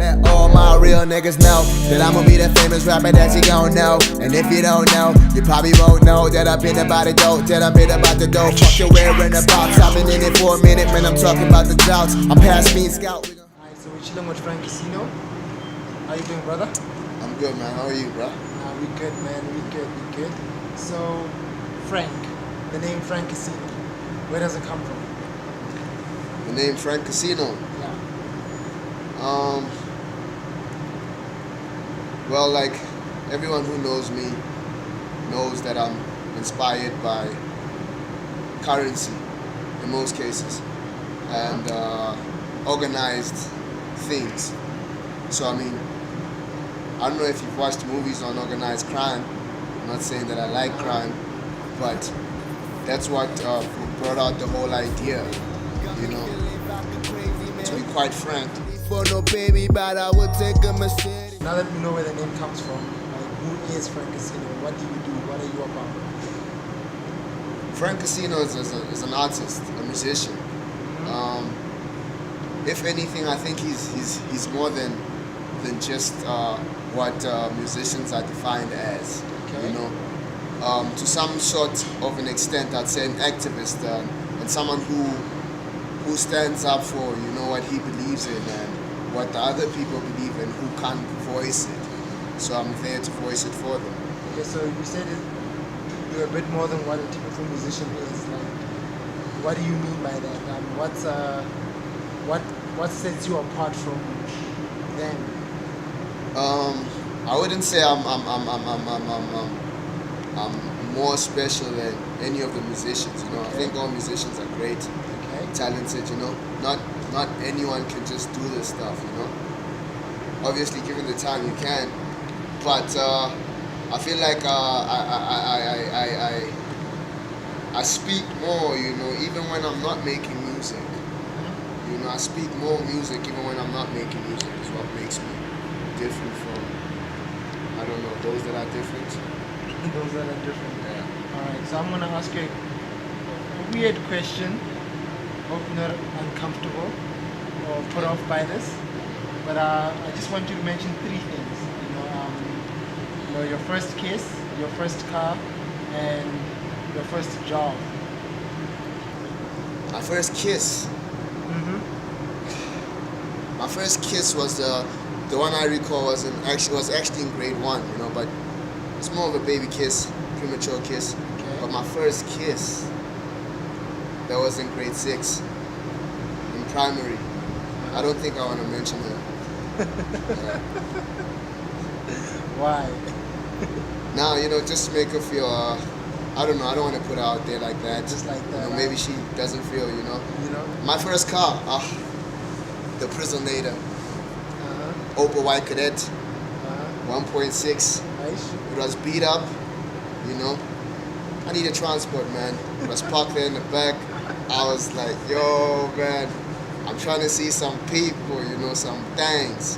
Let all my real niggas know that I'ma be the famous rapper that you gon' know. And if you don't know, you probably won't know that I've been about the dope, that I've been about the dope. Fuck your wearing the box, I've been in it for a minute when I'm talking about the droughts. I'm past Speed Scout. Alright, so we're chilling with Frank Casino. How you doing, brother? I'm good, man. How are you, bro? We good, man. We good. So, Frank, the name Frank Casino, where does it come from? The name Frank Casino? Yeah. Well, like everyone who knows me knows that I'm inspired by currency in most cases and organized things. So I mean, I don't know if you've watched movies on organized crime. I'm not saying that I like crime, but that's what brought out the whole idea, you know. To be quite frank. For no baby, but I would take a mistake. Now that we know where the name comes from, like, who is Frank Casino? What do you do? What are you about? Frank Casino is an artist, a musician. If anything, I think he's more than just what musicians are defined as. Okay. You know, to some sort of an extent, I'd say an activist and someone who stands up for, you know, what he believes in and what the other people believe in who can't voice it. So I'm there to voice it for them. Okay, so you said you're a bit more than what a typical musician is. Like, what do you mean by that? What sets you apart from them? I wouldn't say I'm more special than any of the musicians. You know, I think all musicians are great, talented. You know, not anyone can just do this stuff. You know, obviously given the time you can, but I feel like I speak more. You know, even when I'm not making music. You know, I speak more music even when I'm not making music. Is what makes me different from, I don't know, those that are different. Those that are different. Yeah. Alright, so I'm gonna ask you a weird question. Hope you're not uncomfortable or put off by this. But I just want you to mention three things. You know, your first kiss, your first car, and your first job. My first kiss. My first kiss was the one I recall was actually in grade 1, you know, but it's more of a baby kiss, premature kiss. Okay. But my first kiss, that was in grade 6, in primary. I don't think I want to mention her. Why? Now, you know, just to make her feel, I don't know, I don't want to put her out there like that. Just like that. You know, maybe she doesn't feel, you know. You know? My first car, the Prisonator, Opel White Cadet, 1.6. Nice. It was beat up, you know. I needed transport, man. It was parked there in the back. I was like, yo, man, I'm trying to see some people, you know, some things.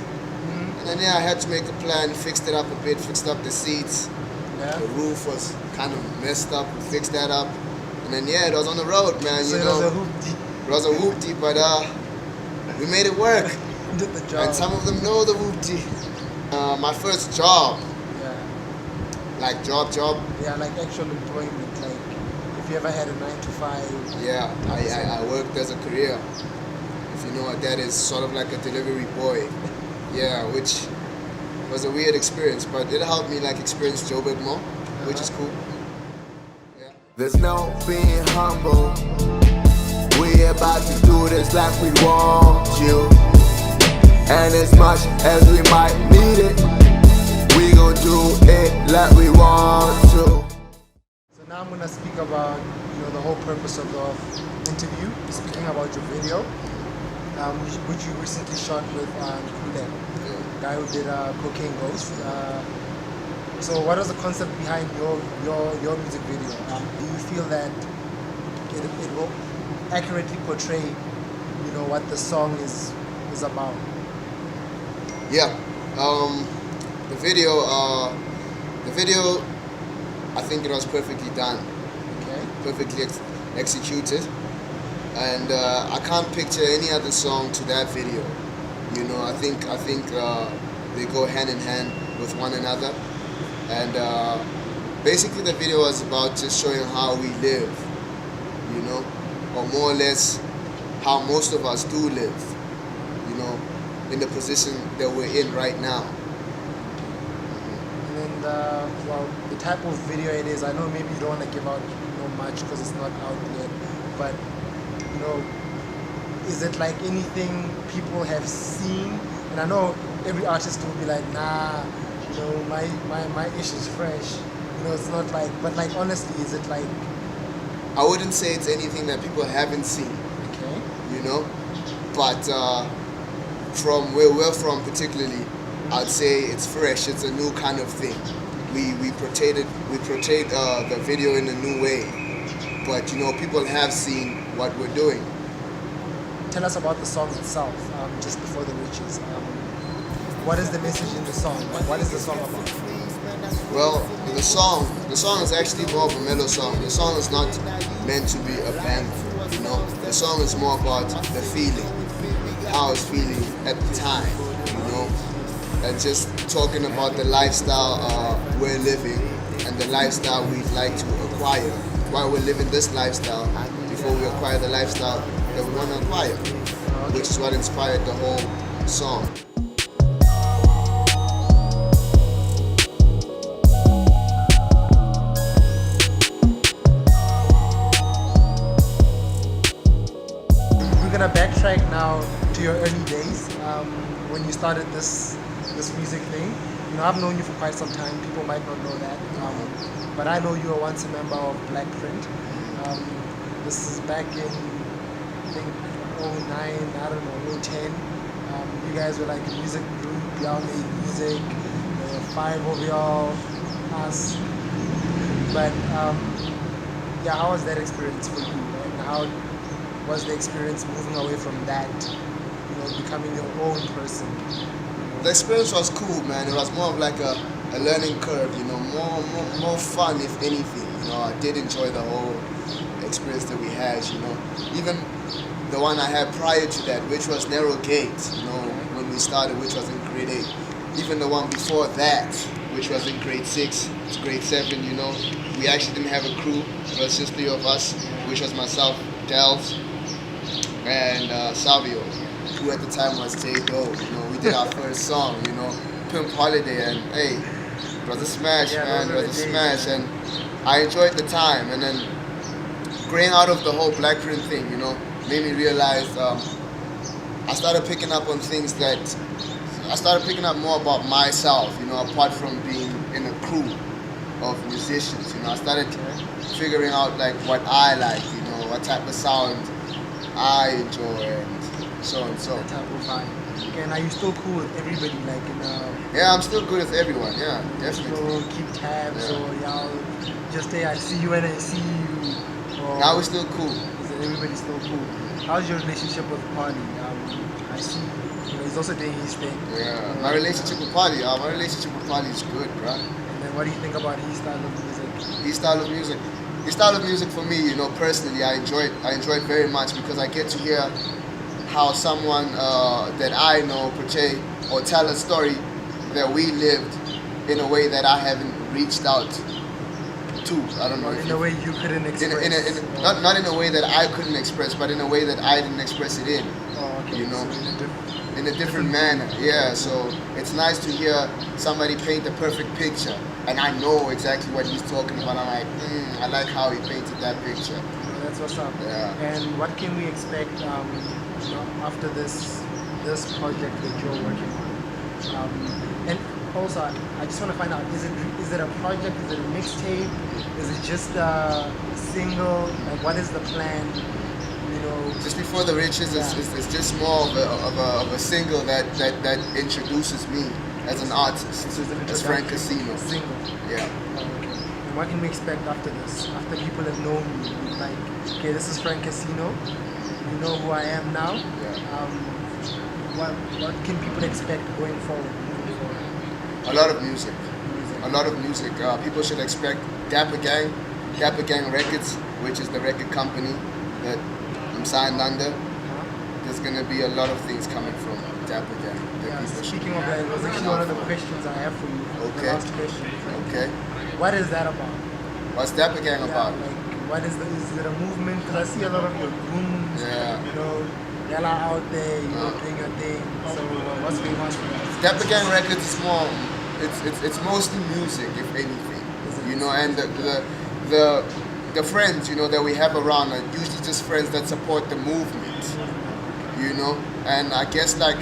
And then, yeah, I had to make a plan, fixed it up a bit, fixed up the seats. Yeah. The roof was kind of messed up, we fixed that up. And then, yeah, it was on the road, man, So you it know. was a hoopty. It was a whoopty, but we made it work. Did the job. And some of them know the whoopty. My first job, Yeah. like job. Yeah, like actual employment. Like, if you ever had a 9 to 5. Yeah, I worked as a career. If you know what that is, sort of like a delivery boy. Yeah, which was a weird experience, but it helped me like experience Joburg more, which is cool. Yeah. There's no being humble. We about to do this like we want you. And as much as we might need it, we gon' do it like we want to. So now I'm gonna speak about, you know, the whole purpose of the interview. Speaking about your video, which you recently shot with Kule, guy who did Cocaine Ghost. So what was the concept behind your music video? Do you feel that it will accurately portray, you know, what the song is about? Yeah, the video, I think it was perfectly done, Okay. perfectly executed, and I can't picture any other song to that video. You know, I think they go hand in hand with one another, and basically the video was about just showing how we live, you know, or more or less how most of us do live, you know, in the position that we're in right now. And then the type of video it is, I know maybe you don't want to give out much because it's not out yet, but you know, is it like anything people have seen? And I know every artist will be like, nah, you know, my ish is fresh. You know, it's not like, but like honestly, is it like? I wouldn't say it's anything that people haven't seen, Okay. you know, but from where we're from particularly, I'd say it's fresh. It's a new kind of thing. We portrayed the video in a new way, but you know, people have seen what we're doing. Tell us about the song itself, just before the riches. What is the message in the song? What is the song about? Well, the song is actually more of a mellow song. The song is not meant to be a banger, you know. The song is more about the feeling, how I was feeling at the time, you know, and just talking about the lifestyle we're living and the lifestyle we'd like to acquire. While we're living this lifestyle, before we acquire the lifestyle that we want to acquire, which is what inspired the whole song. We're gonna backtrack now to your early days, when you started this music thing. You know, I've known you for quite some time. People might not know that, but I know you were once a member of Black Print. This is back in, I think, '09, I don't know, '10. You guys were like a music group. Y'all made music. There were 5 of y'all, us. But yeah, how was that experience for you? And how was the experience moving away from that, you know, becoming your own person? The experience was cool, man. It was more of like a learning curve, you know, more fun if anything. You know, I did enjoy the whole experience that we had, you know. Even the one I had prior to that, which was Narrow Gate, you know, when we started, which was in grade 8. Even the one before that, which was in grade 6 to grade 7, you know, we actually didn't have a crew. It was just 3 of us, which was myself, Dels, and Savio, who at the time was J-Do. You know, we did our first song, you know, Pimp Holiday, and hey, it was a smash, Yeah, man. It those were was a the smash, days. and I enjoyed the time. And then growing out of the whole Black Print thing, you know, made me realize I started picking up on things that I started picking up more about myself, you know, apart from being in a crew of musicians. You know, I started figuring out like what I like, you know, what type of sound I enjoy, and so and so. That type of vibe. Okay, and are you still cool with everybody? Like in Yeah, I'm still good with everyone. Yeah, definitely. still keep tabs, Yeah. or y'all just say I see you when I see you? Or Now we're still cool. is it everybody still cool? How's your relationship with Party? I see, you know, he's also doing his thing. Yeah, my relationship with Polly is good, bro. And then what do you think about his style of music? His style of music for me, you know, personally, I enjoy it very much because I get to hear how someone that I know portray or tell a story that we lived in a way that I haven't reached out to. I don't know. Or if in you- a way you couldn't express? not in a way that I couldn't express, but in a way that I didn't express it in. Oh, okay. you know. So in a In a different manner, yeah. So it's nice to hear somebody paint the perfect picture, and I know exactly what he's talking about. I'm like, I like how he painted that picture. That's what's up. Yeah. And what can we expect, you know, after this project that you're working on? And also, I just want to find out: is it a project? Is it a mixtape? Is it just a single? Like, what is the plan? You know, Just Before the Riches, it's just more of a single that introduces me as an artist, so it's an as Frank introduction, Casino. single. Yeah. Oh, okay. And what can we expect after this? After people have known you, like, okay, this is Frank Casino. You know who I am now. Yeah. What can people expect going forward? Moving forward? A lot of music. A lot of music. People should expect Dapper Gang Records, which is the record company that I'm signed under. Huh? There's gonna be a lot of things coming from Dapper Gang. that Yeah, people should speaking of that, it was actually one of the questions I have for you. Okay. The last question. Okay. What is that about? What's Dapper Gang about? Yeah, like, what is it a movement? Because I see a lot of your grooms, Yeah. you know, y'all are out there, you know, doing your thing. So what's going on for us? Dapper Gang Records is more. It's mostly music, if anything. You know, and the friends, you know, that we have around are usually just friends that support the movement. You know, and I guess like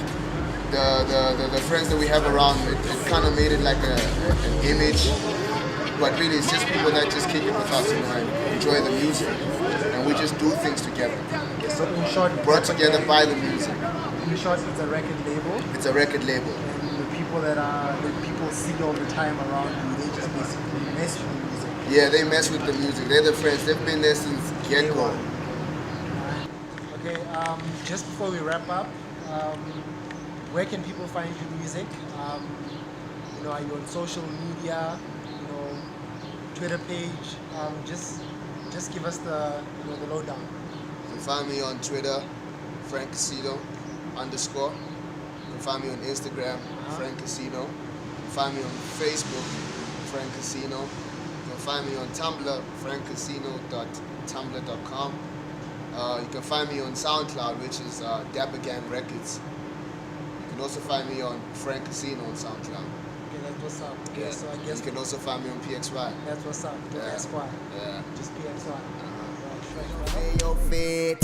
the friends that we have around, it kind of made it like an image. But really, it's just people that just kick it with us, you know, and enjoy the music, and we just do things together. Okay, so in short, Brought Dapper together Gang- by the music. In short, it's a record label, It's a record label. and the people see all the time around you, they just basically mess with the music. Yeah, they mess with the music. They're the friends. They've been there since get go. Alright. Okay, just before we wrap up, where can people find your music? You know, are you on social media? You know, Twitter page? Just give us the lowdown. You can find me on Twitter, Frank Casino _. You can find me on Instagram, Frank Casino. You can find me on Facebook, Frank Casino. You can find me on Tumblr, frankcasino.tumblr.com. You can find me on SoundCloud, which is Dapper Gang Records. You can also find me on Frank Casino on SoundCloud. Okay, that's what's up. Okay, Yeah. so I guess You can also find me on PXY. that's what's up. The Yeah. Esquire. Yeah. Just PXY. Right, Hey, yo, fit.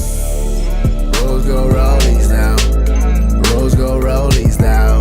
Rose go rollies now. Rose go rollies now.